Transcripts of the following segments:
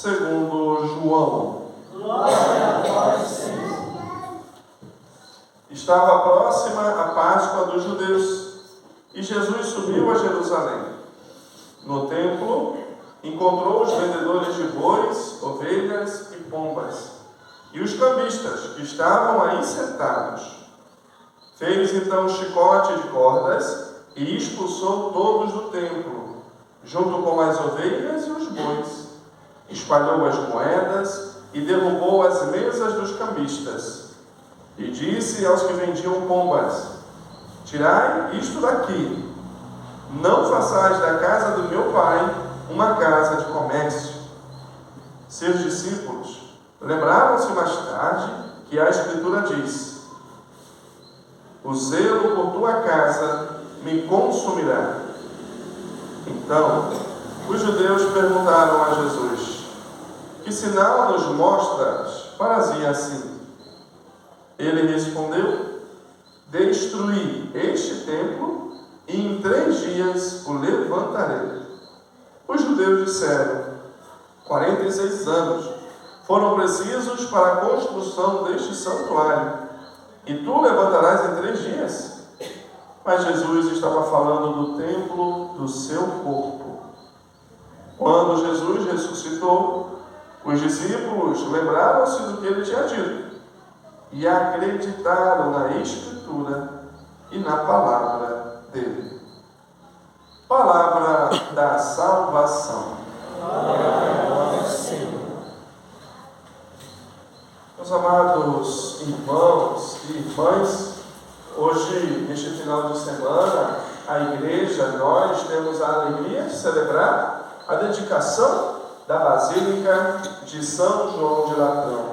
segundo João. Glória a vós, Senhor. Estava próxima a Páscoa dos judeus, e Jesus subiu a Jerusalém. No templo, encontrou os vendedores de bois, ovelhas e pombas, e os cambistas, que estavam aí sentados. Fez então um chicote de cordas e expulsou todos do templo, junto com as ovelhas e os bois. Espalhou as moedas e derrubou as mesas dos cambistas. E disse aos que vendiam pombas: tirai isto daqui, não façais da casa do meu pai uma casa de comércio. Seus discípulos lembraram-se mais tarde que a Escritura diz: o zelo por tua casa me consumirá. Então, os judeus perguntaram a Jesus: que sinal nos mostras para agir assim? Ele respondeu: destruí este templo e em 3 dias o levantarei. Os judeus disseram: 46 anos foram precisos para a construção deste santuário, e tu levantarás em 3 dias? Mas Jesus estava falando do templo do seu corpo. Quando Jesus ressuscitou, os discípulos lembraram-se do que ele tinha dito e acreditaram na Escritura e na palavra dele. Palavra da salvação. Glória a vós, Senhor. Meus amados irmãos e irmãs, hoje, neste final de semana, a igreja, nós temos a alegria de celebrar a dedicação da Basílica de São João de Latrão.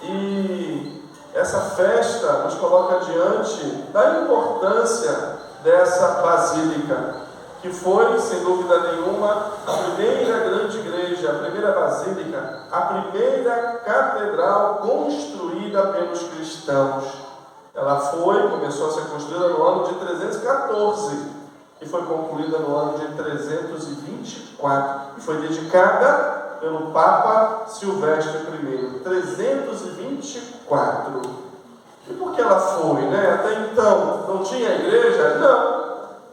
E essa festa nos coloca diante da importância dessa basílica, que foi, sem dúvida nenhuma, a primeira grande igreja, a primeira basílica, a primeira catedral construída pelos cristãos. Ela começou a ser construída no ano de 314 e foi concluída no ano de 324 e foi dedicada pelo Papa Silvestre I, 324. E por que ela foi, né? Até então, não tinha igreja?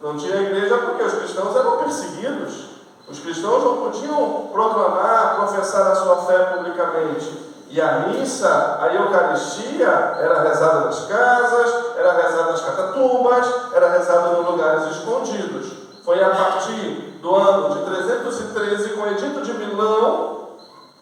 Não tinha igreja porque os cristãos eram perseguidos. Os cristãos não podiam proclamar, professar a sua fé publicamente. E a missa, a Eucaristia, era rezada nas casas, era rezada nas catatumbas, era rezada em lugares escondidos. Foi a partir do ano de 313, com o Edito de Milão,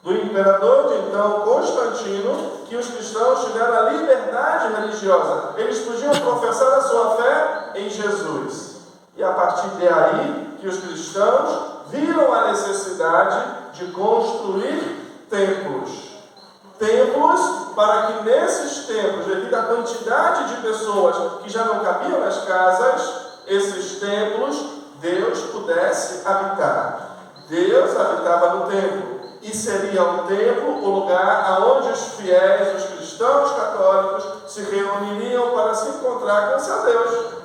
do imperador de então, Constantino, que os cristãos tiveram a liberdade religiosa. Eles podiam professar a sua fé em Jesus. E a partir daí que os cristãos viram a necessidade de construir templos. Templos para que nesses templos, devido à quantidade de pessoas que já não cabiam nas casas, esses templos, Deus pudesse habitar. Deus habitava no templo. E seria um templo o lugar onde os fiéis, os cristãos católicos, se reuniriam para se encontrar com seu Deus.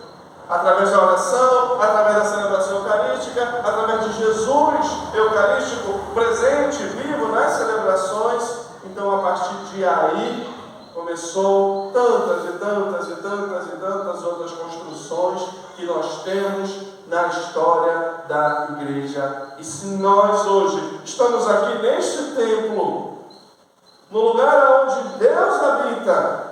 Através da oração, através da celebração eucarística, através de Jesus eucarístico presente, vivo nas celebrações. Então, a partir de aí, começou tantas e tantas e tantas e tantas outras construções que nós temos na história da igreja. E se nós hoje estamos aqui neste templo, no lugar onde Deus habita,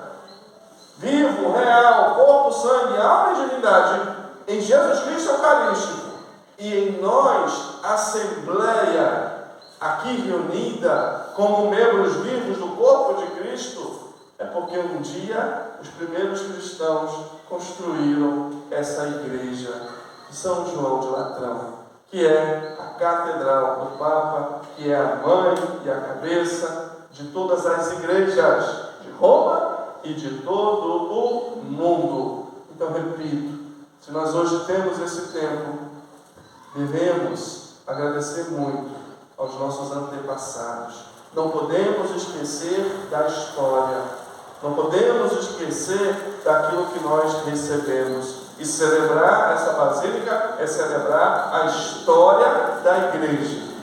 vivo, real, corpo, sangue, alma e divindade, em Jesus Cristo Eucarístico, e em nós, Assembleia, aqui reunida como membros vivos do corpo de Cristo, é porque um dia os primeiros cristãos construíram essa igreja de São João de Latrão, que é a catedral do Papa, que é a mãe e a cabeça de todas as igrejas de Roma e de todo o mundo. Então, repito, se nós hoje temos esse tempo, devemos agradecer muito aos nossos antepassados. Não podemos esquecer da história. Não podemos esquecer daquilo que nós recebemos. E celebrar essa basílica é celebrar a história da igreja.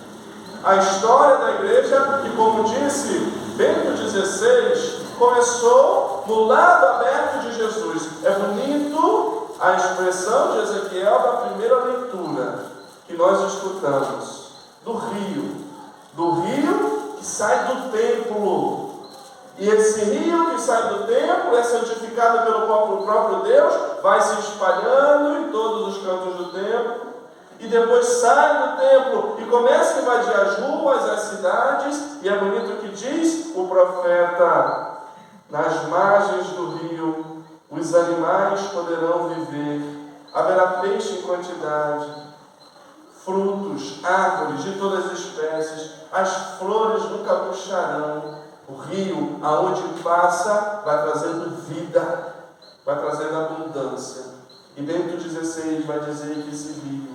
A história da igreja, que como disse Bento XVI, começou no lado aberto de Jesus. É bonito a expressão de Ezequiel da primeira leitura que nós escutamos, do rio que sai do templo. E esse rio que sai do templo é santificado pelo próprio Deus, vai se espalhando em todos os cantos do templo, e depois sai do templo e começa a invadir as ruas, as cidades, e é bonito o que diz o profeta: nas margens do rio os animais poderão viver, haverá peixe em quantidade, frutos, árvores de todas as espécies, as flores nunca murcharão. O rio, aonde passa, vai trazendo vida, vai trazendo abundância. E Bento XVI vai dizer que esse rio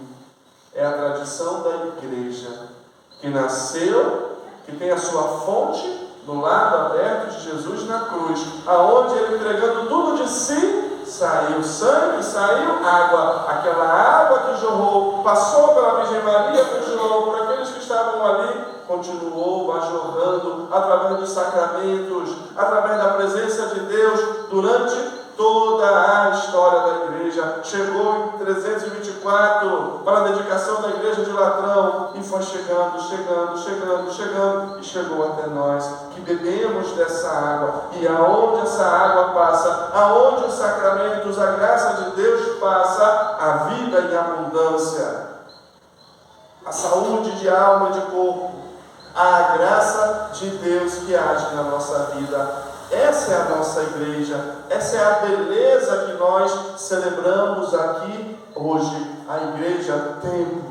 é a tradição da igreja, que nasceu, que tem a sua fonte no lado aberto de Jesus na cruz, aonde ele, entregando tudo de si, saiu sangue, saiu água. Aquela água que jorrou, passou pela Virgem Maria, jorrou por aqueles que estavam ali, continuou a jorrando através dos sacramentos, através da presença de Deus durante toda a história da igreja. Chegou em 324 para a dedicação da igreja de Latrão e foi chegando, e chegou até nós, que bebemos dessa água. E aonde essa água passa, aonde os sacramentos, a graça de Deus passa, a vida em abundância, a saúde de alma e de corpo, a graça de Deus que age na nossa vida. Essa é a nossa igreja, essa é a beleza que nós celebramos aqui hoje, a igreja templo,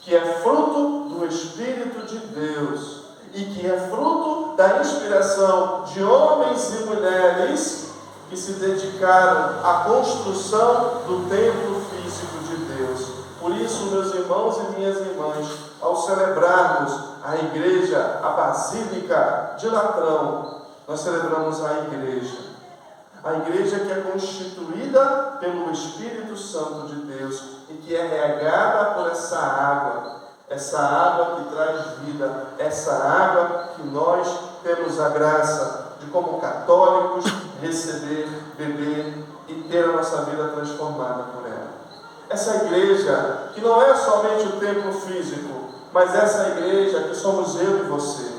que é fruto do Espírito de Deus e que é fruto da inspiração de homens e mulheres que se dedicaram à construção do templo físico de Deus. Por isso, meus irmãos e minhas irmãs, ao celebrarmos a igreja, a Basílica de Latrão, nós celebramos a igreja que é constituída pelo Espírito Santo de Deus e que é regada por essa água que traz vida, essa água que nós temos a graça de, como católicos, receber, beber e ter a nossa vida transformada por ela. Essa igreja que não é somente o templo físico, mas essa igreja que somos eu e você.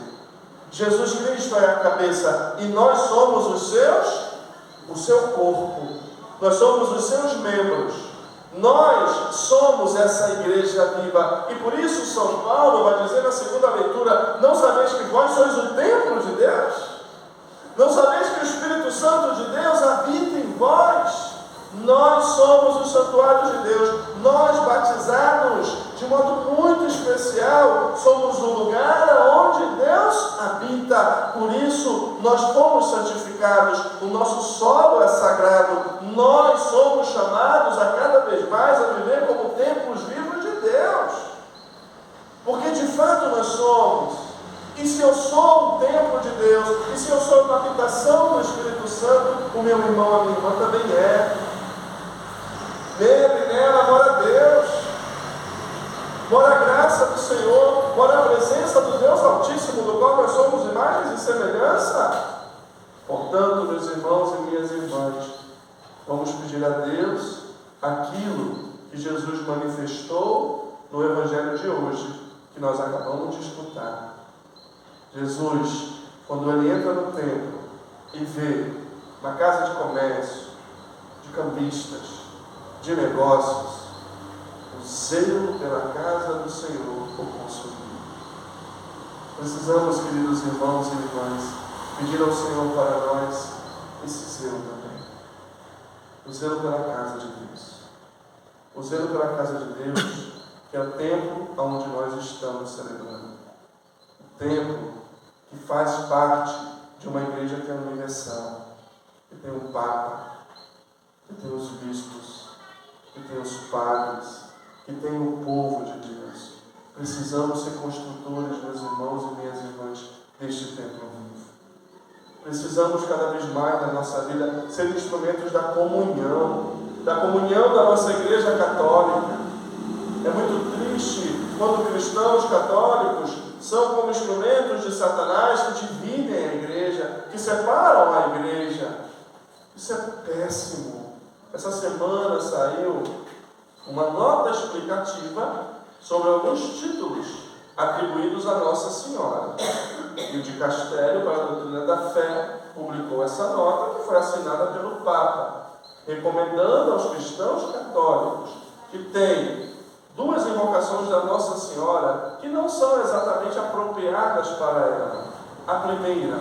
Jesus Cristo é a cabeça e nós somos o seu corpo, nós somos os seus membros, nós somos essa igreja viva. E por isso São Paulo vai dizer na segunda leitura: não sabeis que vós sois o templo de Deus? Não sabeis que o Espírito Santo de Deus habita em vós? Nós somos o santuário de Deus. Nós, batizados de modo muito especial, somos o lugar onde Deus habita. Por isso, nós fomos santificados. O nosso solo é sagrado. Nós somos chamados a cada vez mais a viver como templos vivos de Deus. Porque de fato nós somos. E se eu sou um templo de Deus, e se eu sou uma habitação do Espírito Santo, o meu irmão, a minha irmã também é. Nele e nela mora Deus, mora a graça do Senhor, mora a presença do Deus Altíssimo, do qual nós somos imagens e semelhança. Portanto, meus irmãos e minhas irmãs, vamos pedir a Deus aquilo que Jesus manifestou no Evangelho de hoje, que nós acabamos de escutar. Jesus, quando ele entra no templo e vê na casa de comércio, de cambistas, de negócios, o zelo pela casa do Senhor o consumiu. Precisamos, queridos irmãos e irmãs, pedir ao Senhor para nós esse zelo também. O zelo pela casa de Deus. O zelo pela casa de Deus, que é o templo onde nós estamos celebrando. O templo que faz parte de uma igreja que é universal, que tem o Papa, que tem os bispos, que tem os padres, que tem o povo de Deus. Precisamos ser construtores, meus irmãos e minhas irmãs, deste templo vivo. Precisamos cada vez mais na nossa vida ser instrumentos da comunhão da nossa igreja católica. É muito triste quando cristãos católicos Satanás que dividem a igreja, que separam a igreja. Isso é péssimo. Essa semana saiu uma nota explicativa sobre alguns títulos atribuídos a Nossa Senhora. E o Dicastério para a Doutrina da Fé publicou essa nota, que foi assinada pelo Papa, recomendando aos cristãos católicos que têm duas invocações da Nossa Senhora que não são exatamente apropriadas para ela. A primeira,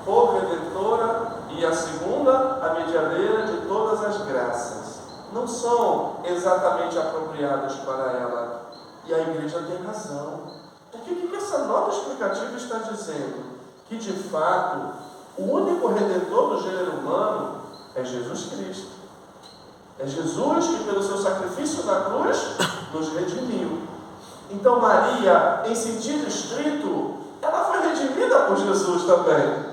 corredentora, e a segunda, a medianeira de todas as graças. Não são exatamente apropriadas para ela. E a igreja tem razão. Porque o que essa nota explicativa está dizendo? Que de fato, o único redentor do gênero humano é Jesus Cristo. É Jesus que, pelo seu sacrifício na cruz, nos redimiu. Então Maria, em sentido estrito, ela foi redimida por Jesus também.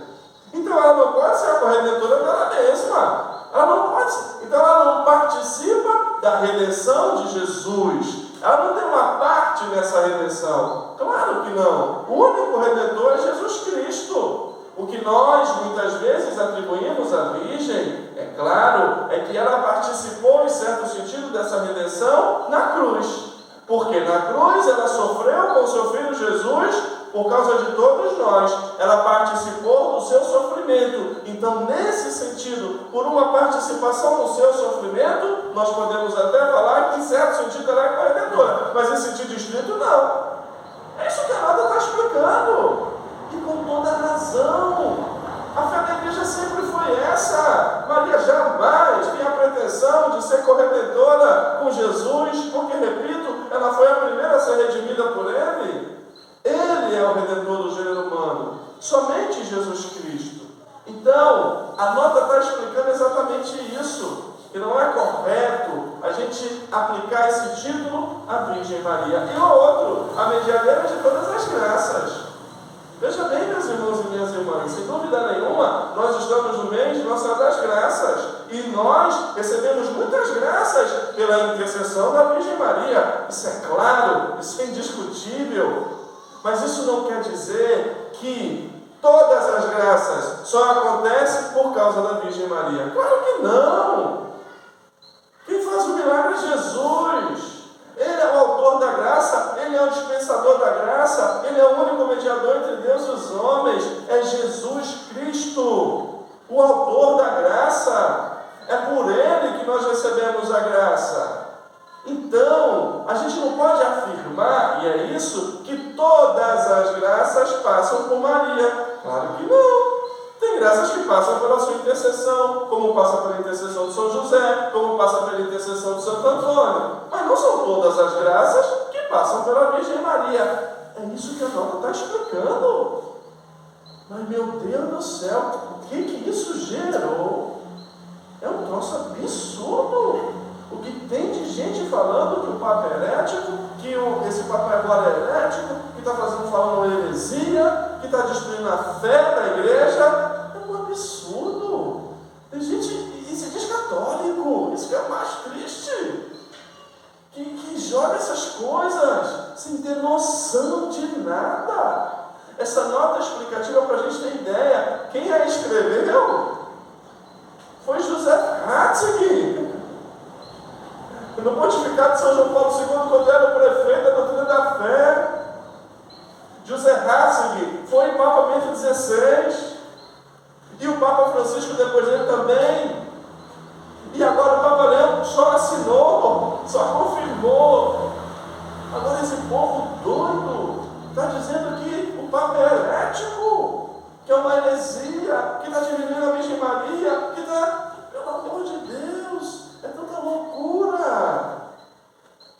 Então ela não pode ser a corredentora dela mesma. Ela não pode ser. Então ela não participa da redenção de Jesus. Ela não tem uma parte nessa redenção. Claro que não. O único redentor é Jesus Cristo. O que nós muitas vezes atribuímos à Virgem, é claro, é que ela participou em certo sentido dessa redenção na cruz. Porque na cruz ela sofreu com o seu filho Jesus por causa de todos nós. Ela participou do seu sofrimento. Então, nesse sentido, por uma participação no seu sofrimento, nós podemos até falar que em certo sentido ela é corredentora. Mas em sentido estrito, não. É isso que a nota está explicando. E com toda razão. A fé da igreja sempre foi essa. Maria jamais tinha a pretensão de ser corredentora com Jesus, porque, repito, ela foi a primeira a ser redimida por ele. Ele é o redentor do gênero humano. Somente Jesus Cristo. Então, a nota está explicando exatamente isso. Que não é correto a gente aplicar esse título à Virgem Maria. E o outro, a medianeira de todas as graças. Veja bem, meus irmãos e minhas irmãs, sem dúvida nenhuma, nós estamos no mês de Nossa Senhora das Graças. E nós recebemos muitas graças pela intercessão da Virgem Maria. Isso é claro, isso é indiscutível. Mas isso não quer dizer que todas as graças só acontecem por causa da Virgem Maria. Claro que não! Quem faz o milagre é Jesus. Ele é o autor da graça, Ele é o dispensador da graça, Ele é o único mediador entre Deus e os homens. É Jesus Cristo, o autor da graça. É por Ele que nós recebemos a graça. Então, a gente não pode afirmar, e é isso, que todas as graças passam por Maria. Claro que não. Tem graças que passam pela sua intercessão, como passa pela intercessão de São José, como passa pela intercessão de Santo Antônio. Mas não são todas as graças que passam pela Virgem Maria. É isso que a nota está explicando. Mas, meu Deus do céu, o que isso gerou? É um troço absurdo. O que tem de gente falando que o Papa é herético, que esse Papa agora é herético, que está falando heresia, que está destruindo a fé da igreja, é um absurdo. Tem gente, e se diz católico, isso que é o mais triste, que joga essas coisas sem ter noção de nada. Essa nota explicativa para a gente ter ideia, quem a escreveu foi José Ratzinger. No pontificado de São João Paulo II, quando era o prefeito da doutrina da fé, José Ratzinger foi Papa Bento XVI, e o Papa Francisco depois dele também, e agora o Papa Leão só assinou, só confirmou. Agora esse povo doido está dizendo que o Papa é herético, que é uma heresia, que está diminuindo a Virgem Maria, que está, pelo amor de Deus, é tanta loucura.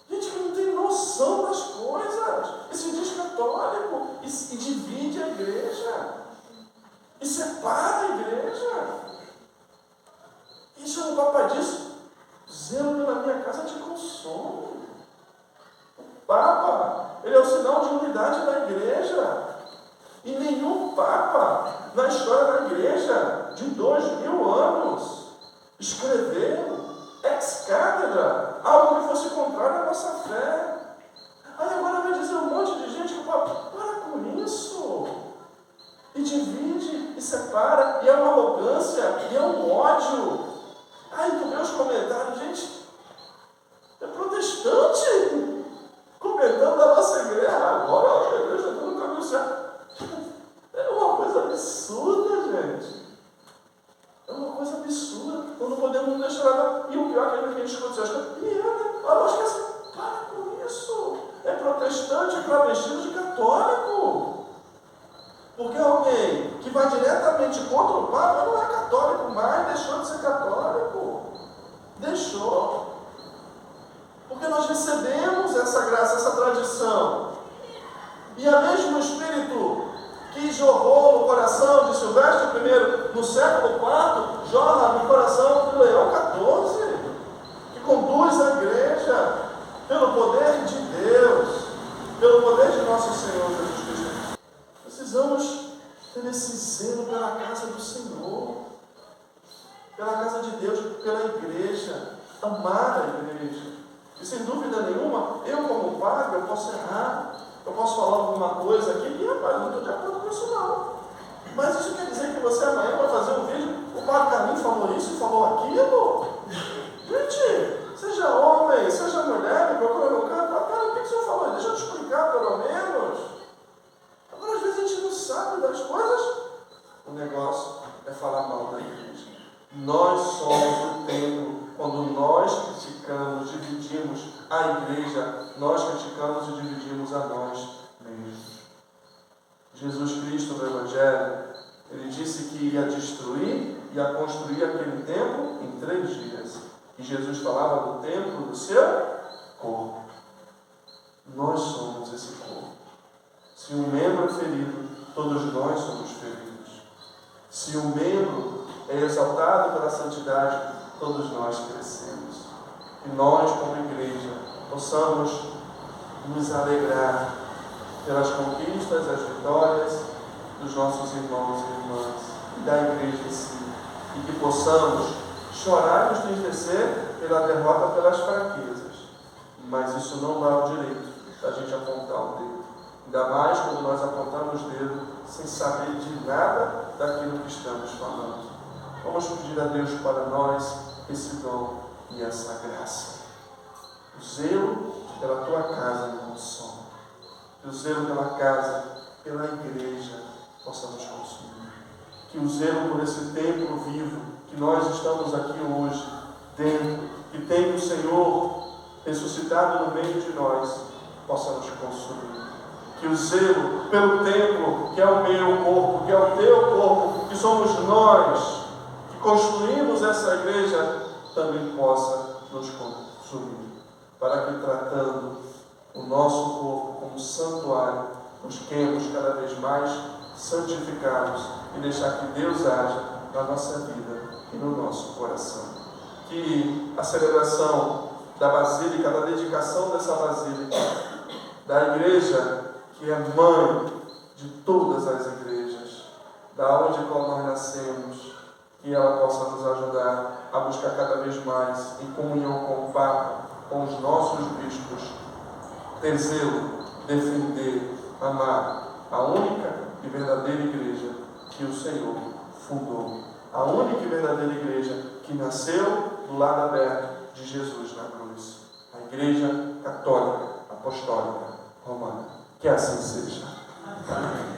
Gente que não tem noção das coisas, e se diz católico, e divide a igreja, e separa a igreja. Isso o Papa diz, zelo pela minha casa te consome. O Papa, ele é o sinal de unidade da igreja. E nenhum Papa na história da igreja de 2000 anos escreveu ex-cátedra algo que fosse contrário à nossa fé. Aí agora vai dizer um monte de gente que o Papa, para com isso. e é uma arrogância, e é um ódio. Ai, tu vê os comentários, gente, é protestante comentando da nossa igreja. Agora a igreja está no caminho certo. É uma coisa absurda, gente. É uma coisa absurda. Nós não podemos deixar nada. E o pior é que a gente escuta as coisas. E ela acha que assim, para com isso. É protestante travestido de católico. Porque alguém que vai diretamente contra o Papa não é católico mais, deixou de ser católico. Deixou. Porque nós recebemos essa graça, essa tradição. E a mesmo Espírito que jorrou no coração de Silvestre I, no século IV, jorra no coração de Leão XIV, que conduz a igreja pelo poder de Deus, pelo poder de nosso Senhor Jesus Cristo. Precisamos ter esse zelo pela casa do Senhor, pela casa de Deus, pela igreja, amar a igreja. E sem dúvida nenhuma, eu como padre, eu posso errar, eu posso falar alguma coisa aqui, e rapaz, não estou de acordo com isso não. Mas isso quer dizer que você amanhã vai fazer um vídeo, o padre Carlinhos falou isso e falou aquilo? Gente, seja homem, seja mulher, me procura no canto, cara, o que o senhor falou? Deixa eu te explicar pelo menos. Agora às vezes a gente não sabe das coisas. O negócio é falar mal da igreja. Nós somos o templo. Quando nós criticamos, dividimos a igreja, nós criticamos e dividimos a nós mesmos. Jesus Cristo no Evangelho, ele disse que ia destruir e ia construir aquele templo em 3 dias. E Jesus falava do templo do seu corpo. Nós somos esse corpo. Se um membro é ferido, todos nós somos feridos. Se um membro é exaltado pela santidade, todos nós crescemos. E nós, como igreja, possamos nos alegrar pelas conquistas, as vitórias dos nossos irmãos e irmãs, e da igreja em si. E que possamos chorar e nos entristecer pela derrota, pelas fraquezas. Mas isso não dá o direito da gente apontar o dedo. Ainda mais quando nós apontamos o dedo sem saber de nada daquilo que estamos falando. Vamos pedir a Deus para nós esse dom e essa graça. O zelo pela tua casa me consome. Que o zelo pela casa, pela igreja, possa nos consumir. Que o zelo por esse templo vivo, que nós estamos aqui hoje, dentro, que tem o Senhor ressuscitado no meio de nós, possa nos consumir. Que o zelo pelo templo, que é o meu corpo, que é o teu corpo, que somos nós, que construímos essa igreja, também possa nos consumir. Para que, tratando o nosso corpo como santuário, busquemos cada vez mais santificados e deixar que Deus haja na nossa vida e no nosso coração. Que a celebração da Basílica, da dedicação dessa Basílica, da igreja, que é mãe de todas as igrejas, da onde nós nascemos, que ela possa nos ajudar a buscar cada vez mais, em comunhão com o Papa, com os nossos bispos, ter zelo, defender, amar a única e verdadeira igreja que o Senhor fundou. A única e verdadeira igreja que nasceu do lado aberto de Jesus na cruz. A Igreja Católica Apostólica Romana. Que assim seja. Amém.